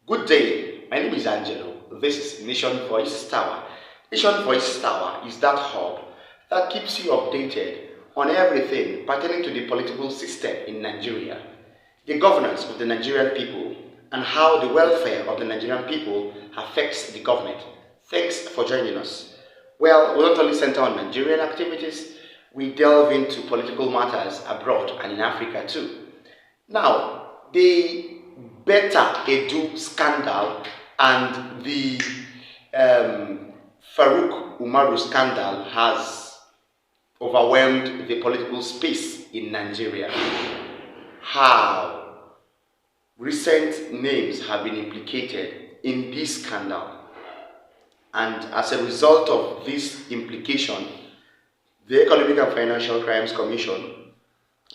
Good day, my name is Angelo. This is Nation Voice Tower. Nation Voice Tower is that hub that keeps you updated on everything pertaining to the political system in Nigeria, the governance of the Nigerian people, and how the welfare of the Nigerian people affects the government. Thanks for joining us. Well, we don't only center on Nigerian activities, we delve into political matters abroad and in Africa too. Now, the Betta Edu scandal and the Farouk Umaru scandal has overwhelmed the political space in Nigeria. How recent names have been implicated in this scandal, and as a result of this implication, the Economic and Financial Crimes Commission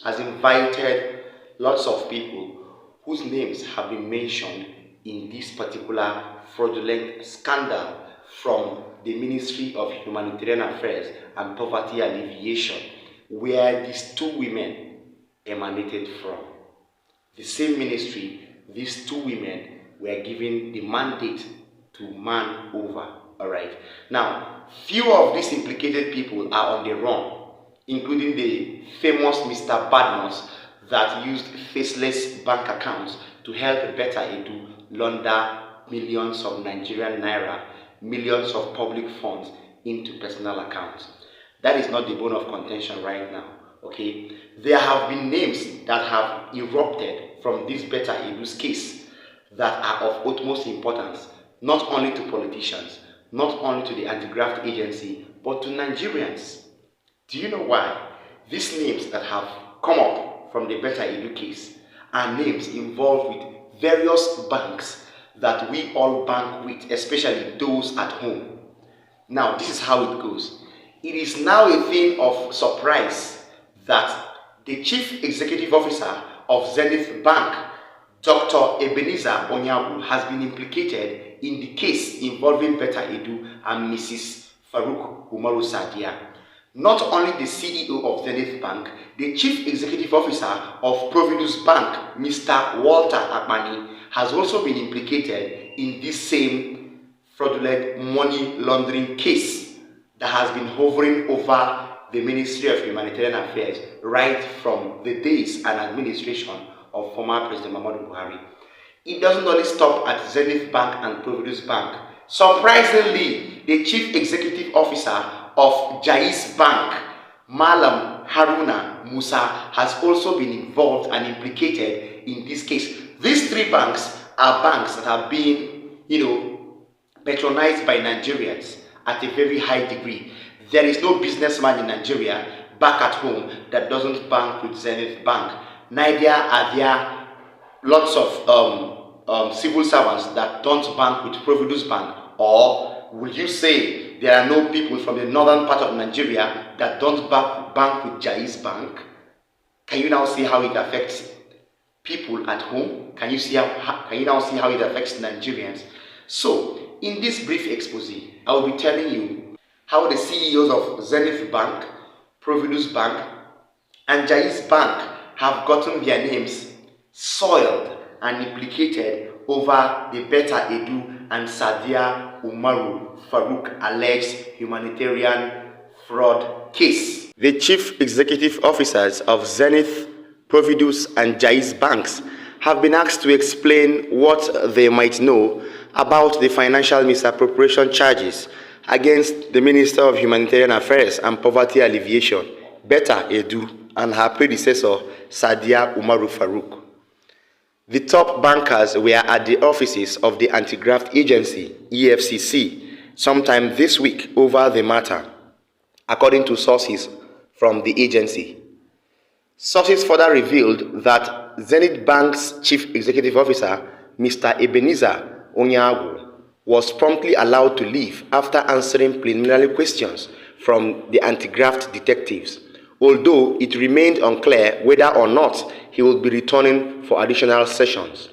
has invited lots of people whose names have been mentioned in this particular fraudulent scandal from the Ministry of Humanitarian Affairs and Poverty Alleviation, where these two women emanated from. The same ministry, these two women were given the mandate to man over. Alright. Now, few of these implicated people are on the run, including the famous Mr. Badmus that used faceless bank accounts to help Betta Edu launder millions of Nigerian naira, millions of public funds into personal accounts. That is not the bone of contention right now, okay? There have been names that have erupted from this Betta Edu's case that are of utmost importance, not only to politicians, not only to the anti-graft agency, but to Nigerians. Do you know why? These names that have come up from the Betta Edu case are names involved with various banks that we all bank with, especially those at home. Now, this is how it goes. It is now a thing of surprise that the Chief Executive Officer of Zenith Bank, Dr. Ebenezer Onyawu, has been implicated in the case involving Betta Edu and Mrs. Farouk Umaru Sadia. Not only the CEO of Zenith Bank, the Chief Executive Officer of Providus Bank, Mr. Walter Akmani, has also been implicated in this same fraudulent money laundering case that has been hovering over the Ministry of Humanitarian Affairs right from the days and administration of former President Muhammadu Buhari. It doesn't only stop at Zenith Bank and Providus Bank. Surprisingly, the Chief Executive Officer of Jais Bank, Malam Haruna Musa, has also been involved and implicated in this case. These three banks are banks that have been, patronized by Nigerians at a very high degree. There is no businessman in Nigeria back at home that doesn't bank with Zenith Bank. Neither are there lots of civil servants that don't bank with Providus Bank. Or will you say there are no people from the northern part of Nigeria that don't bank with Jais Bank? Can you now see how it affects people at home? Can you now see how it affects Nigerians? So, in this brief expose, I will be telling you how the CEOs of Zenith Bank, Providus Bank, and Jais Bank have gotten their names soiled and implicated over the Betta Edu and Sadia Umaru Farouk alleged humanitarian fraud case. The chief executive officers of Zenith, Providus, and Jais banks have been asked to explain what they might know about the financial misappropriation charges against the Minister of Humanitarian Affairs and Poverty Alleviation, Betta Edu, and her predecessor, Sadia Umaru Farouk. The top bankers were at the offices of the Anti-Graft Agency, EFCC, sometime this week over the matter, according to sources from the agency. Sources further revealed that Zenith Bank's Chief Executive Officer, Mr. Ebenezer Onyawu, was promptly allowed to leave after answering preliminary questions from the anti-graft detectives, although it remained unclear whether or not he will be returning for additional sessions.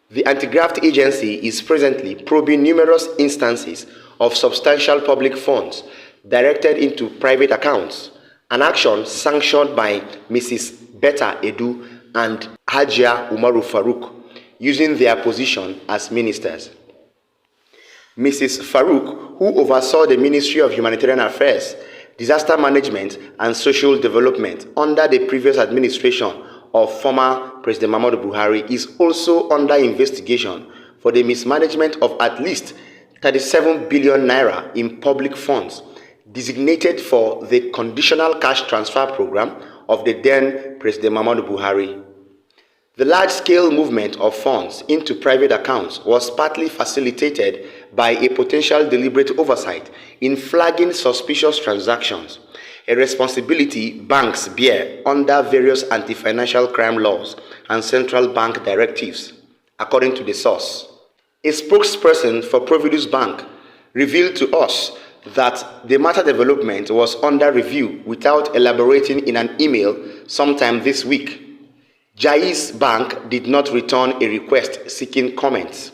The anti-graft agency is presently probing numerous instances of substantial public funds directed into private accounts, an action sanctioned by Mrs. Betta Edu and Hajia Umaru Farouk, using their position as ministers. Mrs. Farouk, who oversaw the Ministry of Humanitarian Affairs, Disaster Management and Social Development under the previous administration of former President Muhammadu Buhari, is also under investigation for the mismanagement of at least 37 billion naira in public funds designated for the conditional cash transfer program of the then President Muhammadu Buhari. The large-scale movement of funds into private accounts was partly facilitated by a potential deliberate oversight in flagging suspicious transactions, a responsibility banks bear under various anti-financial crime laws and central bank directives, according to the source. A spokesperson for Providus Bank revealed to us that the matter development was under review without elaborating in an email sometime this week. Jaiz Bank did not return a request seeking comments.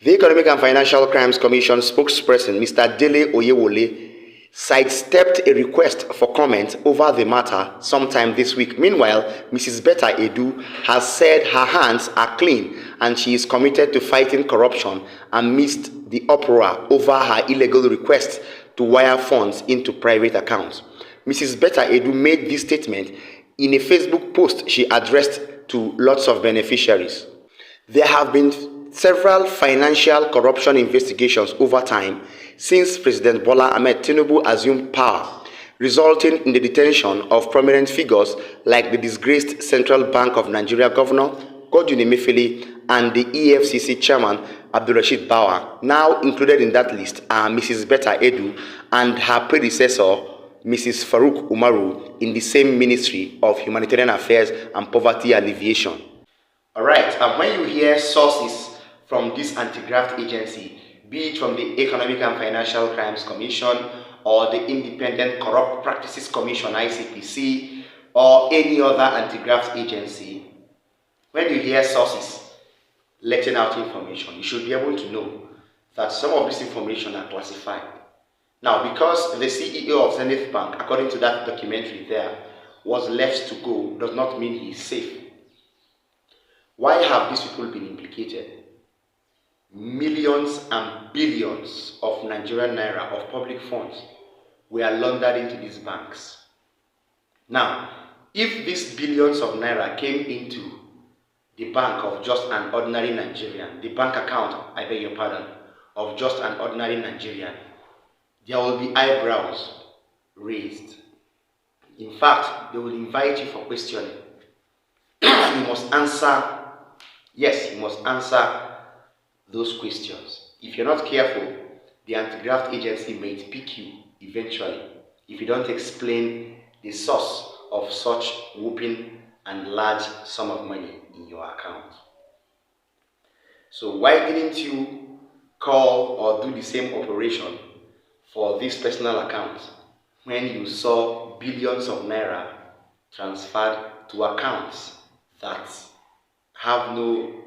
The Economic and Financial Crimes Commission spokesperson, Mr. Dele Oyewole, sidestepped a request for comment over the matter sometime this week. Meanwhile, Mrs. Betta Edu has said her hands are clean and she is committed to fighting corruption amidst the uproar over her illegal request to wire funds into private accounts. Mrs. Betta Edu made this statement in a Facebook post she addressed to lots of beneficiaries. There have been several financial corruption investigations over time since President Bola Ahmed Tinubu assumed power, resulting in the detention of prominent figures like the disgraced Central Bank of Nigeria Governor Godwin Emefiele and the EFCC Chairman Abdulrasheed Bauer. Now included in that list are Mrs. Betta Edu and her predecessor, Mrs. Farouk Umaru, in the same Ministry of Humanitarian Affairs and Poverty Alleviation. Alright, and when you hear sources from this anti-graft agency, be it from the Economic and Financial Crimes Commission or the Independent Corrupt Practices Commission, ICPC, or any other anti-graft agency, when you hear sources letting out information, you should be able to know that some of this information are classified. Now, because the CEO of Zenith Bank, according to that documentary there, was left to go, does not mean he is safe. Why have these people been implicated? Millions and billions of Nigerian naira of public funds were laundered into these banks. Now, if these billions of naira came into the bank of just an ordinary Nigerian, the bank account, I beg your pardon, of just an ordinary Nigerian, there will be eyebrows raised. In fact, they will invite you for questioning. You must answer, yes, you must answer those questions. If you're not careful, the anti-graft agency may pick you eventually if you don't explain the source of such whooping and large sum of money in your account. So why didn't you call or do the same operation for this personal account when you saw billions of naira transferred to accounts that have no,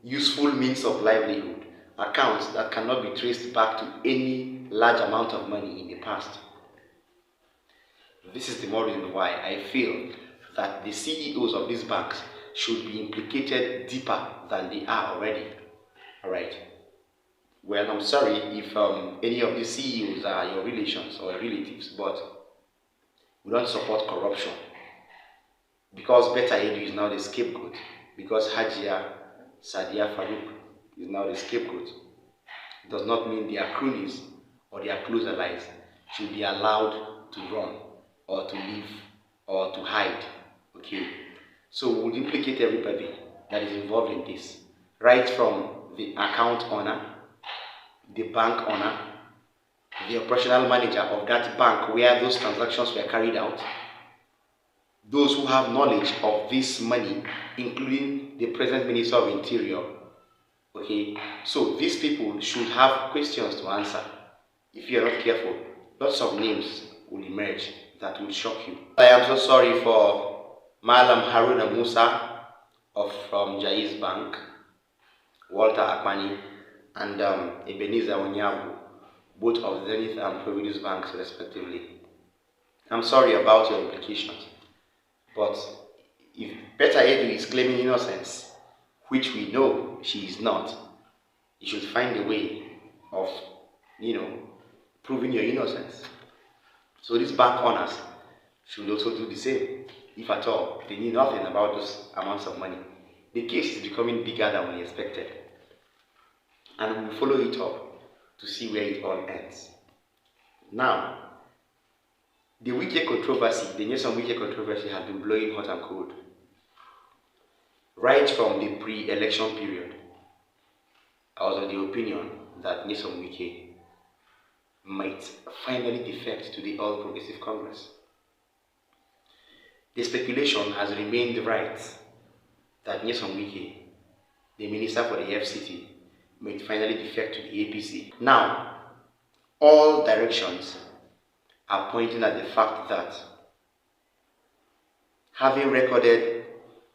useful means of livelihood, accounts that cannot be traced back to any large amount of money in the past? This is the more reason why I feel that the CEOs of these banks should be implicated deeper than they are already. Alright. Well, I'm sorry if any of the CEOs are your relations or your relatives, but we don't support corruption. Because Betta Edu is now the scapegoat, because Hajia Sadia Farouk is now the scapegoat, it does not mean their cronies or their close allies should be allowed to run or to live or to hide. Okay, so we would implicate everybody that is involved in this, right from the account owner, the bank owner, the operational manager of that bank where those transactions were carried out, those who have knowledge of this money, including the present Minister of Interior. Okay, so these people should have questions to answer. If you are not careful, lots of names will emerge that will shock you. I am so sorry for Malam Haruna Musa from Jaiz Bank, Walter Akpani, and Ebenezer Onyabu, both of Zenith and Providus Banks respectively. I'm sorry about your implications, but if Betta Edu is claiming innocence, which we know she is not, you should find a way of, proving your innocence. So these bank owners should also do the same. If at all, they knew nothing about those amounts of money. The case is becoming bigger than we expected. And we will follow it up to see where it all ends. Now, the Wike controversy, the Nyesom Wike controversy has been blowing hot and cold. Right from the pre-election period, I was of the opinion that Nyesom Wike might finally defect to the All Progressive Congress. The speculation has remained right that Nyesom Wike, the Minister for the FCT, might finally defect to the APC. Now, all directions are pointing at the fact that having recorded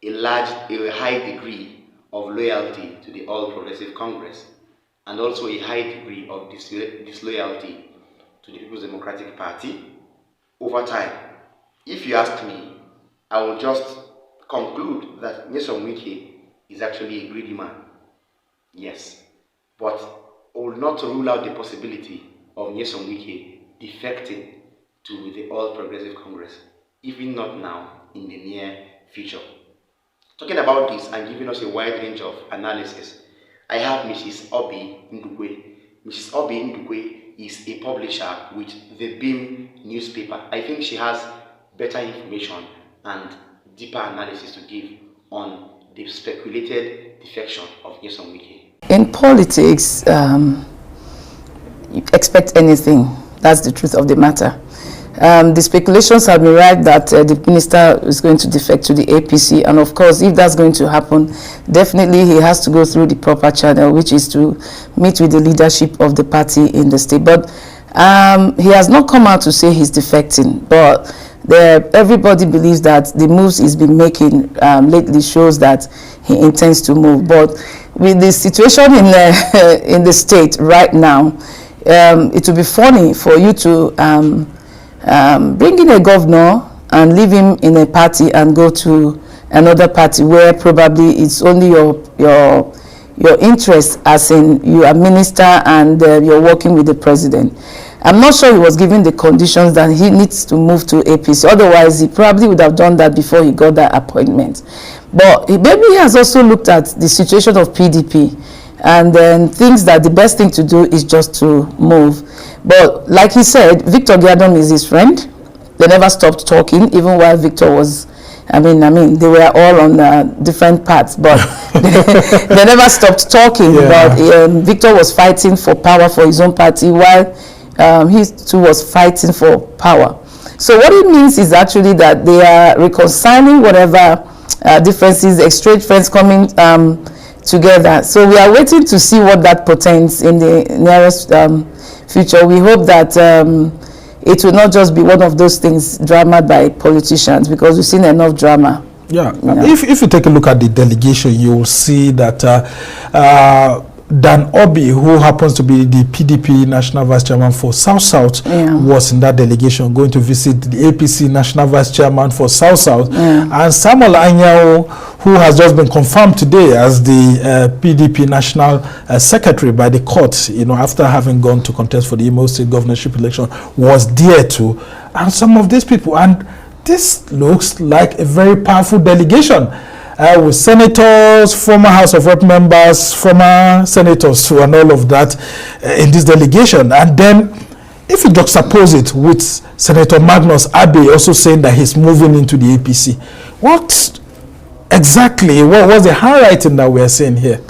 a high degree of loyalty to the All Progressive Congress and also a high degree of disloyalty to the People's Democratic Party, over time, if you ask me, I will just conclude that Nyesom Wike is actually a greedy man. Yes, but I will not rule out the possibility of Nyesom Wike defecting to the All Progressive Congress, even not now, in the near future. Talking about this and giving us a wide range of analysis, I have Mrs. Obi Ndukwe. Mrs. Obi Ndukwe is a publisher with the Beam newspaper. I think she has better information and deeper analysis to give on the speculated defection of Nyesom Wike. In politics, you expect anything. That's the truth of the matter. The speculations have been right that the minister is going to defect to the APC, and of course, if that's going to happen, definitely he has to go through the proper channel, which is to meet with the leadership of the party in the state. But he has not come out to say he's defecting, but everybody believes that the moves he's been making lately shows that he intends to move. But with the situation in the state right now, it would be funny for you to bring in a governor and leave him in a party and go to another party where probably it's only your interest, as in you are minister and you're working with the president. I'm not sure he was given the conditions that he needs to move to APC. Otherwise, he probably would have done that before he got that appointment. But maybe he has also looked at the situation of PDP and then thinks that the best thing to do is just to move. But like he said, Victor Giadom is his friend. They never stopped talking, even while Victor was, I mean, they were all on different paths, but they never stopped talking. Yeah. But Victor was fighting for power for his own party, while he too was fighting for power. So what it means is actually that they are reconciling whatever differences, estranged friends coming together. So we are waiting to see what that portends in the nearest future. We hope that it will not just be one of those things dramaed by politicians, because we've seen enough drama. Yeah, if you take a look at the delegation, you will see that Dan Obi, who happens to be the PDP National Vice Chairman for South-South, was in that delegation, going to visit the APC National Vice Chairman for South-South. And Samuel Anyao, who has just been confirmed today as the PDP National Secretary by the court, after having gone to contest for the Imo State governorship election, was there too. And some of these people, and this looks like a very powerful delegation. With senators, former House of Rep members, former senators, and all of that in this delegation. And then, if you juxtapose it with Senator Magnus Abe also saying that he's moving into the APC, what exactly, what was the handwriting that we're seeing here?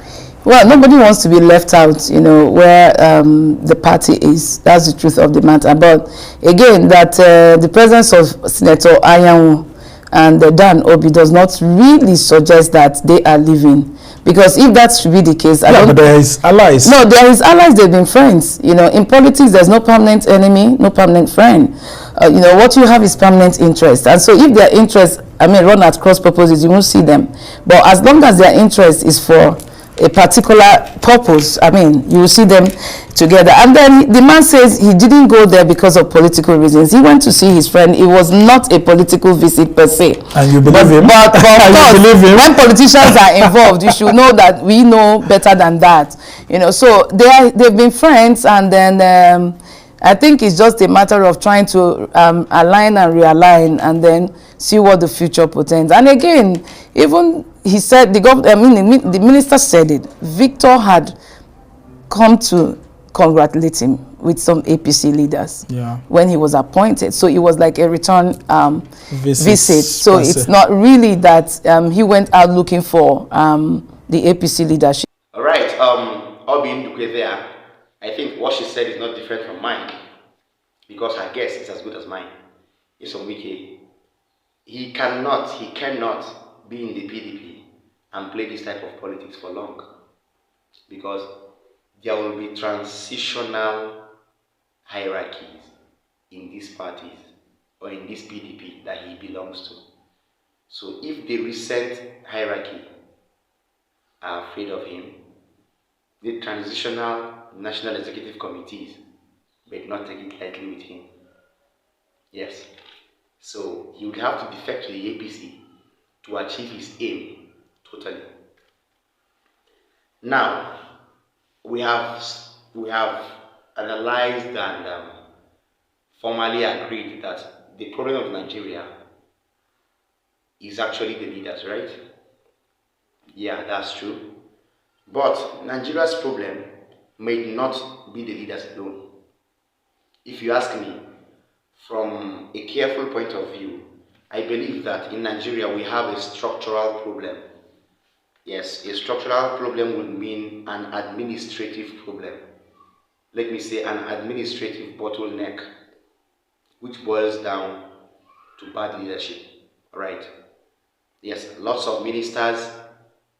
Well, nobody wants to be left out, where the party is. That's the truth of the matter. But again, that the presence of Senator Anyanwu and Dan Obi does not really suggest that they are leaving, because if that should be the case, but there is allies. No, there is allies. They've been friends. In politics, there's no permanent enemy, no permanent friend. What you have is permanent interest, and so if their interests, run at cross purposes, you won't see them. But as long as their interest is for a particular purpose. I mean, you will see them together. And then the man says he didn't go there because of political reasons. He went to see his friend. It was not a political visit per se. And you believe him? But of course, when politicians are involved, you should know that we know better than that. You know, so they've been friends, and then I think it's just a matter of trying to align and realign, and then see what the future portends. And again, even he said, the minister said it, Victor had come to congratulate him with some APC leaders when he was appointed. So it was like a return visit. So it's not really that he went out looking for the APC leadership. All right, Obi Ndukwe there, I think what she said is not different from mine, because her guess is as good as mine. It's on Wiki. He cannot be in the PDP and play this type of politics for long, because there will be transitional hierarchies in these parties or in this PDP that he belongs to. So if the recent hierarchy are afraid of him, the transitional national executive committees may not take it lightly with him. Yes. So he would have to defect to the APC to achieve his aim totally. Now, we have analyzed and formally agreed that the problem of Nigeria is actually the leaders, right? Yeah, that's true. But Nigeria's problem may not be the leaders alone. If you ask me, from a careful point of view, I believe that in Nigeria we have a structural problem. Yes, a structural problem would mean an administrative problem. Let me say an administrative bottleneck, which boils down to bad leadership. Right? Yes, lots of ministers,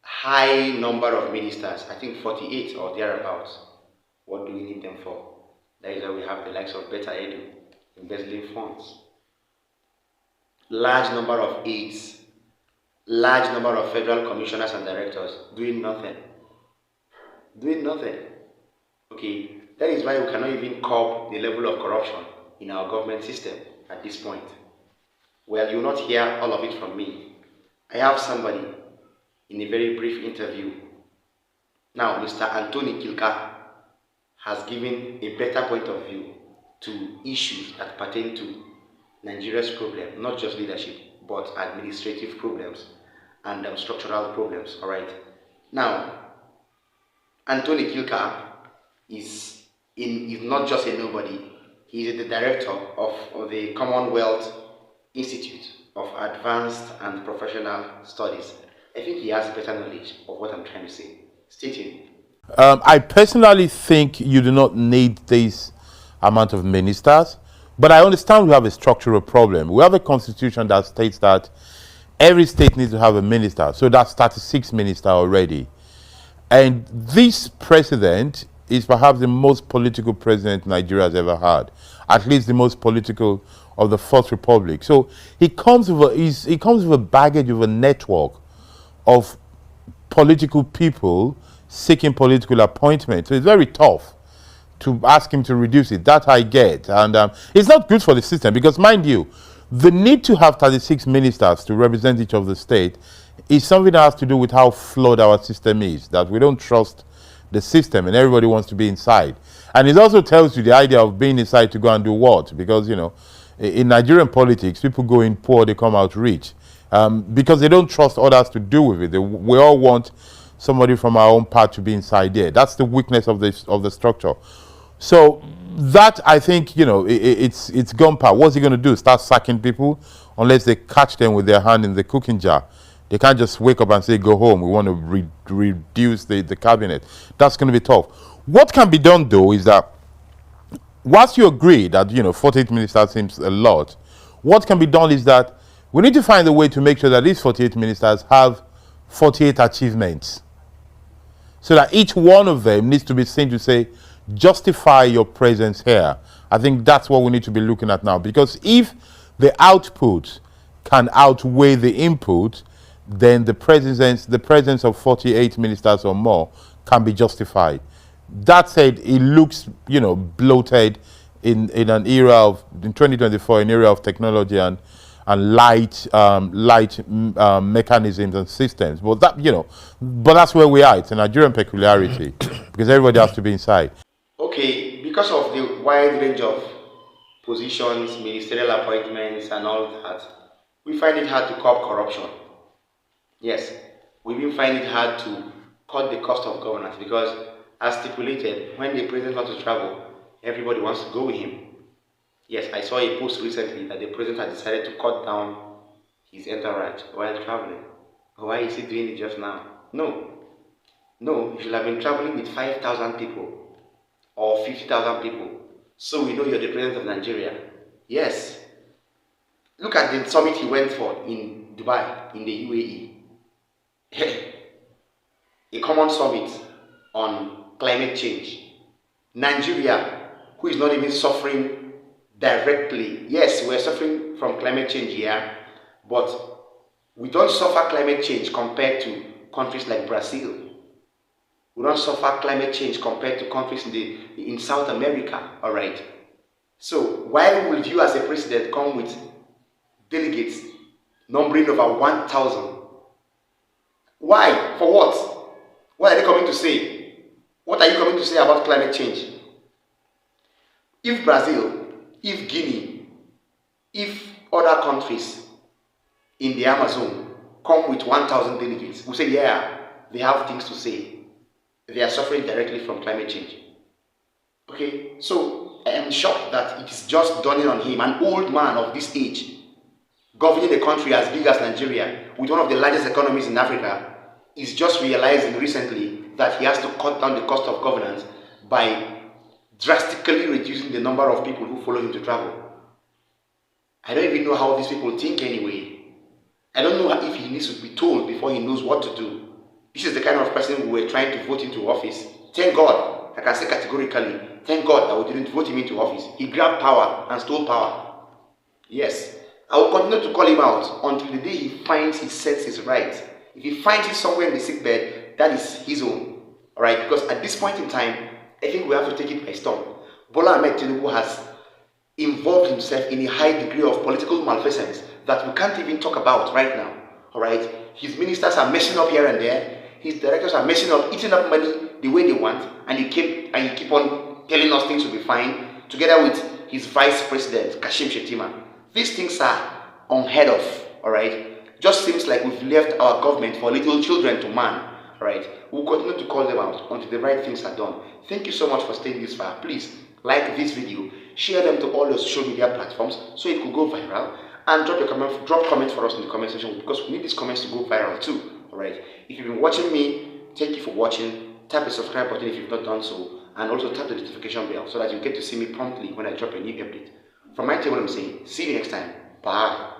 high number of ministers, I think 48 or thereabouts. What do we need them for? That is why we have the likes of Betta Edu, embezzling funds. Large number of aides, large number of federal commissioners and directors doing nothing. Doing nothing. Okay, that is why we cannot even curb the level of corruption in our government system at this point. Well, you will not hear all of it from me. I have somebody in a very brief interview. Now, Mr. Anthony Kilka has given a better point of view to issues that pertain to Nigeria's problem, not just leadership, but administrative problems and structural problems. All right. Now, Anthony Kilka is not just a nobody. He is the director of the Commonwealth Institute of Advanced and Professional Studies. I think he has better knowledge of what I'm trying to say. Stay tuned. I personally think you do not need this amount of ministers, but I understand we have a structural problem. We have a constitution that states that every state needs to have a minister, so that's 36 ministers already. And this president is perhaps the most political president Nigeria has ever had, at least the most political of the Fourth Republic. So he comes with a baggage of a network of political people seeking political appointment. So it's very tough to ask him to reduce it. That I get. And it's not good for the system because, mind you, the need to have 36 ministers to represent each of the state is something that has to do with how flawed our system is, that we don't trust the system and everybody wants to be inside. And it also tells you the idea of being inside to go and do what? Because, you know, in Nigerian politics, people go in poor, they come out rich. Because they don't trust others to do with it. We all want somebody from our own part to be inside there. That's the weakness of the structure. So that, I think, you know, it's gone past. What's he going to do? Start sacking people unless they catch them with their hand in the cooking jar. They can't just wake up and say, go home. We want to reduce the cabinet. That's going to be tough. What can be done, though, is that whilst you agree that, you know, 48 ministers seems a lot, what can be done is that we need to find a way to make sure that these 48 ministers have 48 achievements. So that each one of them needs to be seen to say, justify your presence here. I think that's what we need to be looking at now. Because if the output can outweigh the input, then the presence of 48 ministers or more can be justified. That said, it looks, bloated in an era of, in 2024, an era of technology and light mechanisms and systems. But but that's where we are. It's a Nigerian peculiarity because everybody has to be inside. Okay, because of the wide range of positions, ministerial appointments, and all that, we find it hard to curb corruption. Yes, we will find it hard to cut the cost of governance because, as stipulated, when the president wants to travel, everybody wants to go with him. Yes, I saw a post recently that the president had decided to cut down his entourage while traveling. Why is he doing it just now? No, he should have been traveling with 5,000 people or 50,000 people. So we know you're the president of Nigeria. Yes. Look at the summit he went for in Dubai, in the UAE. A common summit on climate change. Nigeria, who is not even suffering directly. Yes, we're suffering from climate change here, but we don't suffer climate change compared to countries like Brazil. We don't suffer climate change compared to countries in South America, all right? So why would you as a president come with delegates numbering over 1,000? Why? For what? What are they coming to say? What are you coming to say about climate change? If Brazil, if Guinea, if other countries in the Amazon come with 1,000 delegates, we say, yeah, they have things to say. They are suffering directly from climate change. Okay, so I am shocked that it is just dawning on him, an old man of this age, governing a country as big as Nigeria, with one of the largest economies in Africa, is just realizing recently that he has to cut down the cost of governance by drastically reducing the number of people who follow him to travel. I don't even know how these people think anyway. I don't know if he needs to be told before he knows what to do. This is the kind of person we were trying to vote into office. Thank God, I can say categorically, thank God that we didn't vote him into office. He grabbed power and stole power. Yes, I will continue to call him out until the day he finds his senses right. If he finds it somewhere in the sickbed, that is his own. Alright, because at this point in time, I think we have to take it by storm. Bola Ahmed Tinubu has involved himself in a high degree of political malfeasance that we can't even talk about right now. Alright, his ministers are messing up here and there. His directors are messing up, eating up money the way they want, and he keep on telling us things will be fine, together with his vice president, Kashim Shettima. These things are unheard of, alright? Just seems like we've left our government for little children to man, alright? We'll continue to call them out until the right things are done. Thank you so much for staying this far. Please like this video, share them to all your social media platforms so it could go viral, and drop comments for us in the comment section because we need these comments to go viral too. Alright, if you've been watching me, thank you for watching. Tap the subscribe button if you've not done so, and also tap the notification bell so that you get to see me promptly when I drop a new update. From my table, I'm saying, see you next time. Bye.